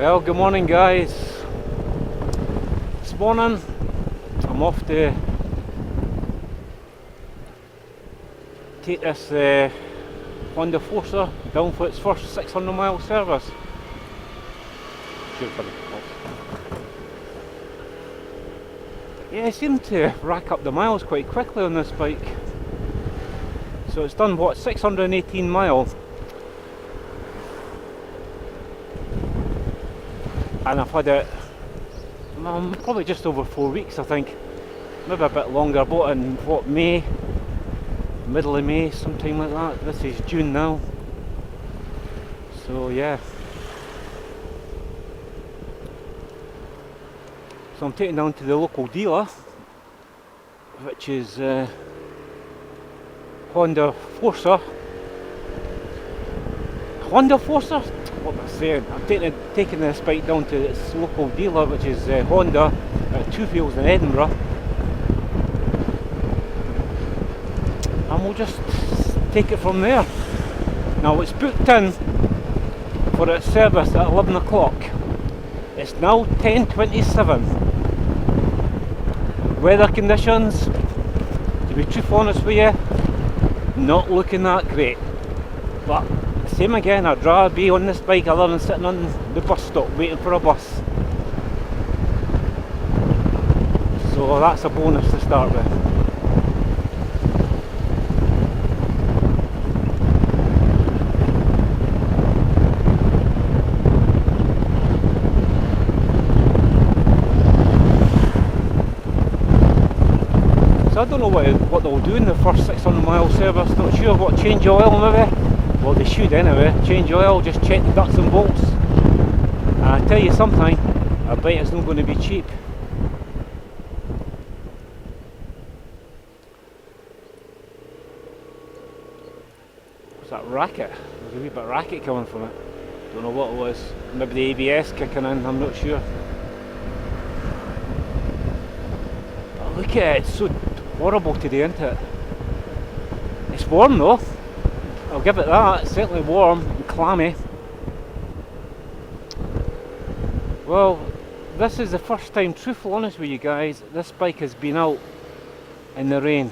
Well, good morning guys. This morning I'm off to take this Honda Forza down for its first 600 mile service. Yeah, I seem to rack up the miles quite quickly on this bike. So it's done what, 618 miles. And I've had it probably just over 4 weeks, I think. Maybe a bit longer. I bought it in what, May? Middle of May, sometime like that. This is June now. So yeah. So I'm taking down to the local dealer, which is Honda Forza. Honda Forza? What am I saying? I'm taking this bike down to its local dealer, which is Honda at Two Wheels in Edinburgh. And we'll just take it from there. Now it's booked in for its service at 11 o'clock. It's now 10:27. Weather conditions, to be truthfully honest with you, not looking that great. But same again, I'd rather be on this bike other than sitting on the bus stop waiting for a bus. So that's a bonus to start with. So I don't know what they'll do in the first 600 mile service. Not sure what, change oil maybe? Well, they should anyway. Change oil, just check the nuts and bolts. And I tell you something, I bet it's not going to be cheap. What's that racket? There's a wee bit of racket coming from it. Don't know what it was. Maybe the ABS kicking in, I'm not sure. But look at it, it's so horrible today, isn't it? It's warm though. I'll give it that, it's certainly warm and clammy. Well, this is the first time, truthfully honest with you guys, this bike has been out in the rain.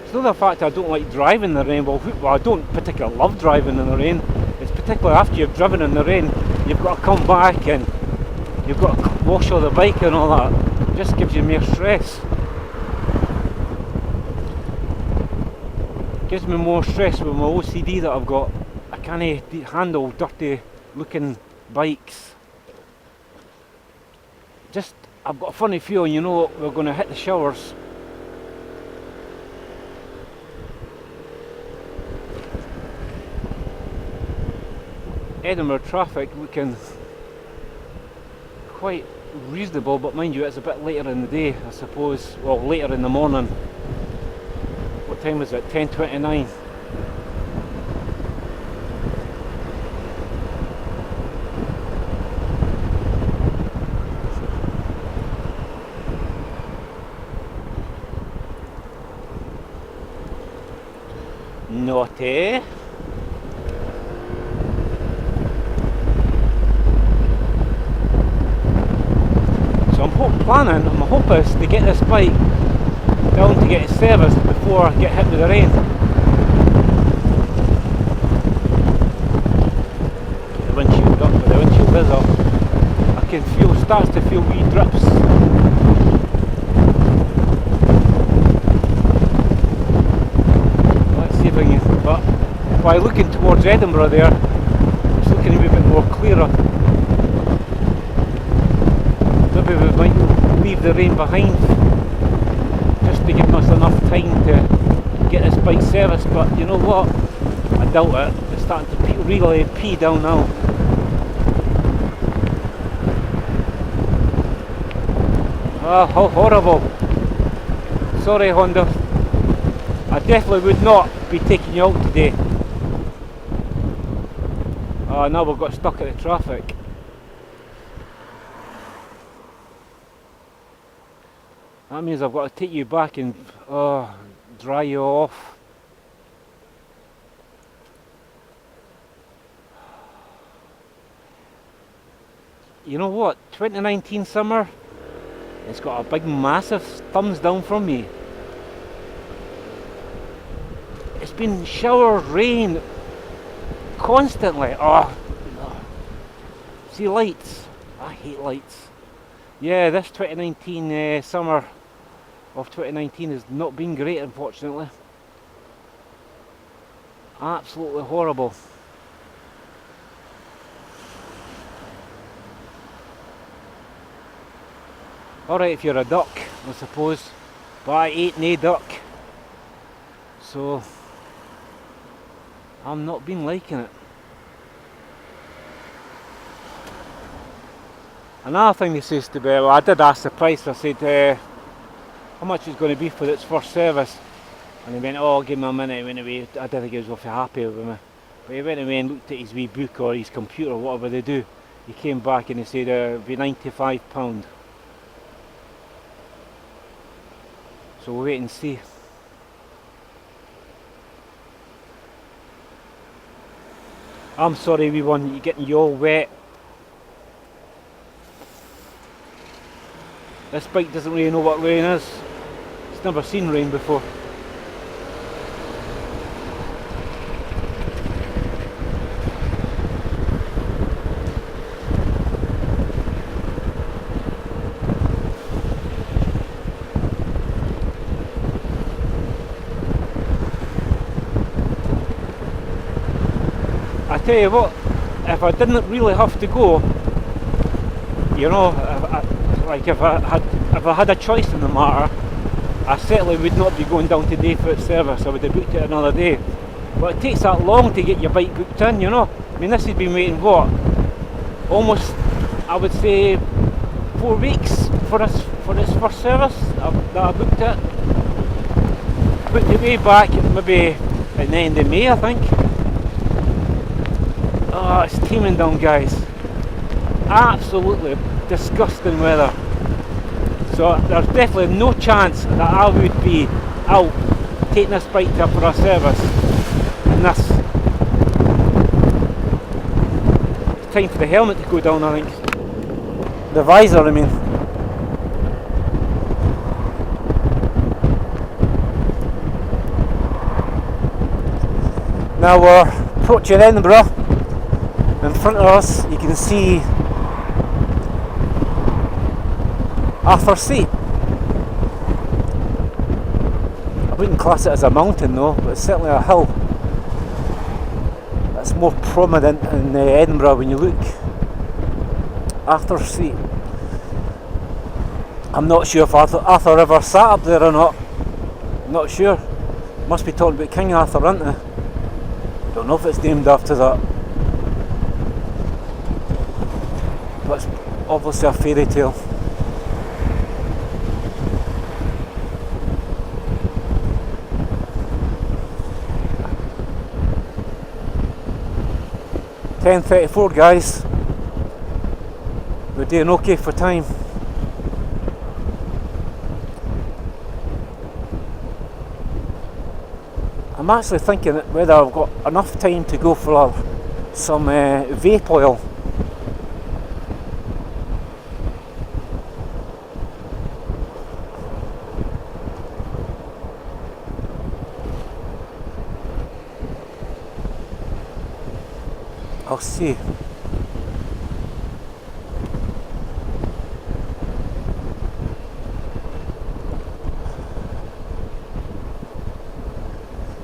It's not the fact I don't like driving in the rain, well I don't particularly love driving in the rain. It's particularly after you've driven in the rain, you've got to come back and you've got to wash all the bike and all that. It just gives you more stress. It gives me more stress with my OCD that I've got. I can't handle dirty looking bikes. Just, I've got a funny feeling, you know, we're going to hit the showers. Edinburgh traffic looking quite reasonable, but mind you, it's a bit later in the day, I suppose. Well, later in the morning. What time is it? 10:29. Naughty. My hope is to get this bike down to get it serviced before I get hit with the rain. The windshield up, but the windshield is up. I can starts to feel wee drips. Let's see if I can, but while looking towards Edinburgh there, it's looking a wee bit more clearer. Maybe we might leave the rain behind just to give us enough time to get this bike serviced, but you know what, I doubt it. It's starting to really pee down now. Oh, how horrible. Sorry Honda, I definitely would not be taking you out today. Oh, now we've got stuck in the traffic. That means I've got to take you back and dry you off. You know what? 2019 summer, it's got a big massive thumbs down from me. It's been shower rain constantly. Oh, see lights. I hate lights. Yeah, this 2019 summer of 2019 has not been great, unfortunately. Absolutely horrible. Alright, if you're a duck, I suppose, but I ain't nae duck, so I'm not been liking it. Another thing he says to me, well, I did ask the price. I said how much it's going to be for its first service, and he went, oh, give me a minute. He went away. I didn't think he was awfully happy with me, but he went away and looked at his wee book or his computer, whatever they do. He came back and he said it'd be £95. So we'll wait and see. I'm sorry, wee one, you're getting you all wet. This bike doesn't really know what rain is. It's never seen rain before. I tell you what, if I didn't really have to go, you know, if I had a choice in the matter, I certainly would not be going down today for its service. I would have booked it another day. But it takes that long to get your bike booked in, you know. I mean, this has been waiting what? Almost, I would say, 4 weeks for its first service that I booked it. Booked it way back, maybe at the end of May, I think. Oh, it's teeming down, guys. Absolutely disgusting weather. So there's definitely no chance that I would be out taking this bike to for a service in this. It's time for the helmet to go down, I think. The visor, I mean. Now we're approaching Edinburgh. In front of us you can see Arthur's Seat. I wouldn't class it as a mountain though, but it's certainly a hill. That's more prominent in Edinburgh when you look. Arthur's Seat. I'm not sure if Arthur ever sat up there or not. I'm not sure. Must be talking about King Arthur, aren't they? Don't know if it's named after that. But it's obviously a fairy tale. $10:34, guys. We're doing okay for time. I'm actually thinking whether I've got enough time to go for some vape oil. I'll see.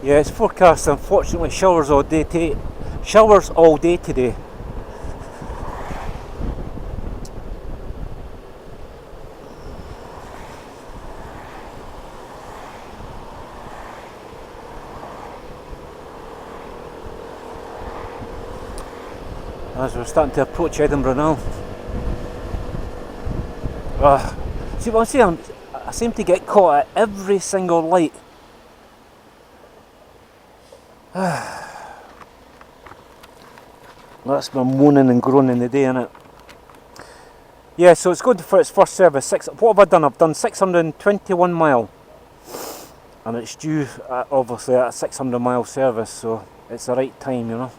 Yeah, it's forecast, unfortunately, showers all day today. As we're starting to approach Edinburgh now. See what I'm saying? I seem to get caught at every single light. That's my moaning and groaning the day, innit? Yeah, so it's going for its first service. What have I done? I've done 621 mile. and it's due obviously at a 600-mile service, so it's the right time, you know.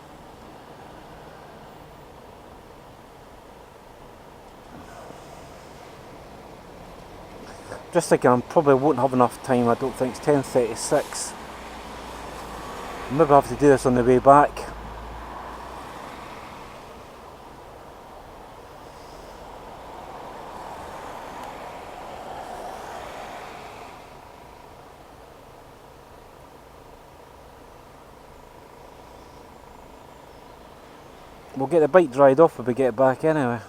Just thinking I probably won't have enough time. I don't think it's 10:36. Maybe I'll have to do this on the way back. We'll get the bike dried off when we get back anyway.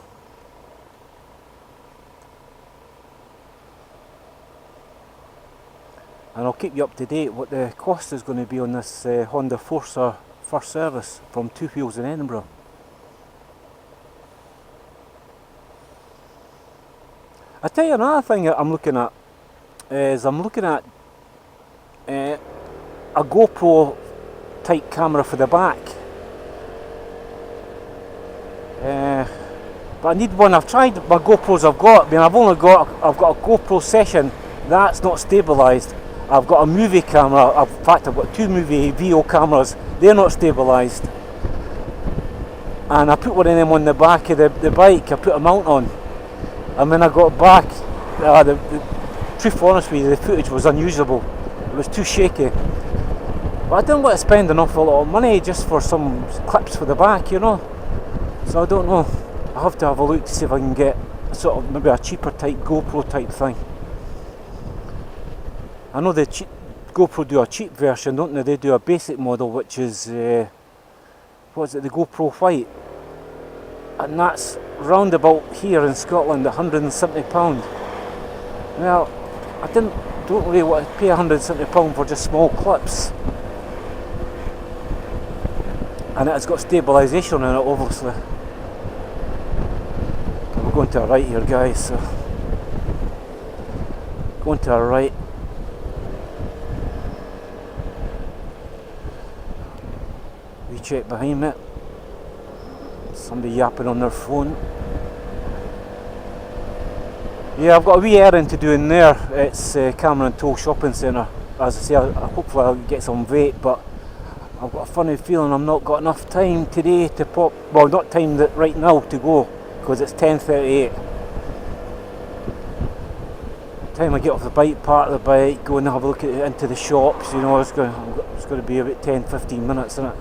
And I'll keep you up to date what the cost is going to be on this Honda Forza first service from Two Wheels in Edinburgh. I tell you another thing that I'm looking at is a GoPro type camera for the back. But I need one. I've tried my GoPros I've got. I mean, I've got a GoPro Session that's not stabilised. I've got a movie camera. In fact, I've got two movie VO cameras. They're not stabilised. And I put one of them on the back of the bike. I put a mount on. And when I got back, the truth, honestly, the footage was unusable. It was too shaky. But I didn't want to spend an awful lot of money just for some clips for the back, you know. So I don't know. I have to have a look to see if I can get sort of maybe a cheaper type GoPro type thing. I know the GoPro do a cheap version, don't they? They do a basic model, which is what is it? The GoPro White, and that's round about here in Scotland, £170. Well, I don't really want to pay £170 for just small clips, and it has got stabilisation in it, obviously. We're going to our right here, guys. So going to our right. We check behind me. Somebody yapping on their phone. Yeah, I've got a wee errand to do in there. It's Cameron Toll Shopping Centre. As I say, hopefully I'll get some vape, but I've got a funny feeling I've not got enough time today to pop. Well, not time that right now to go, because it's 10:38. Time I get off the bike, park the bike, go and have a look at into the shops. You know, it's going to be about 10-15 minutes, isn't it?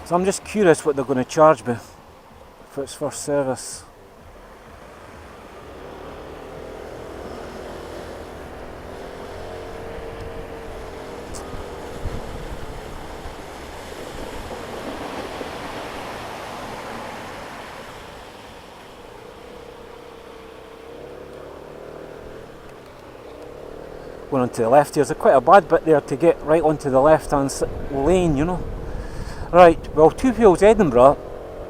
So I'm just curious what they're going to charge me for its first service. Going onto the left, there's quite a bad bit there to get right onto the left hand lane, you know. Right, well, Two Wheels Edinburgh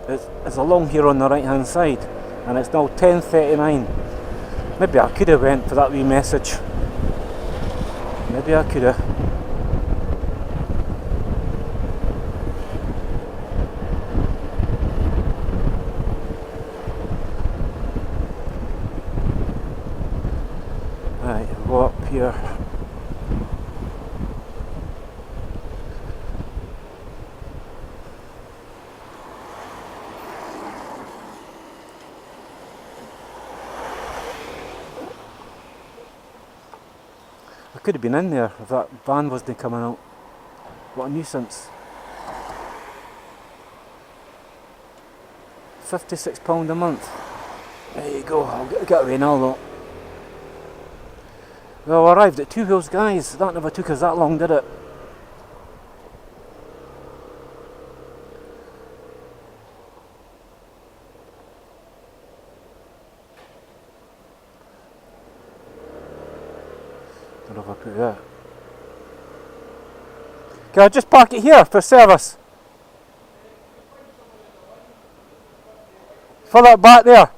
is along here on the right hand side, and it's now 10:39. Maybe I could have went for that wee message. Maybe I could have. Right, we'll go up here. I could have been in there if that van wasn't coming out. What a nuisance. £56 a month. There you go, I'll get away now though. Well, I arrived at Two Wheels, guys. That never took us that long, did it? Don't know if I put that. Can I just park it here for service? For that back there.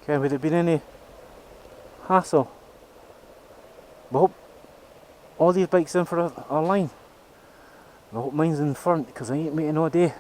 Okay, would it been any hassle? I hope all these bikes in for a line. I hope mine's in front because I ain't making all day.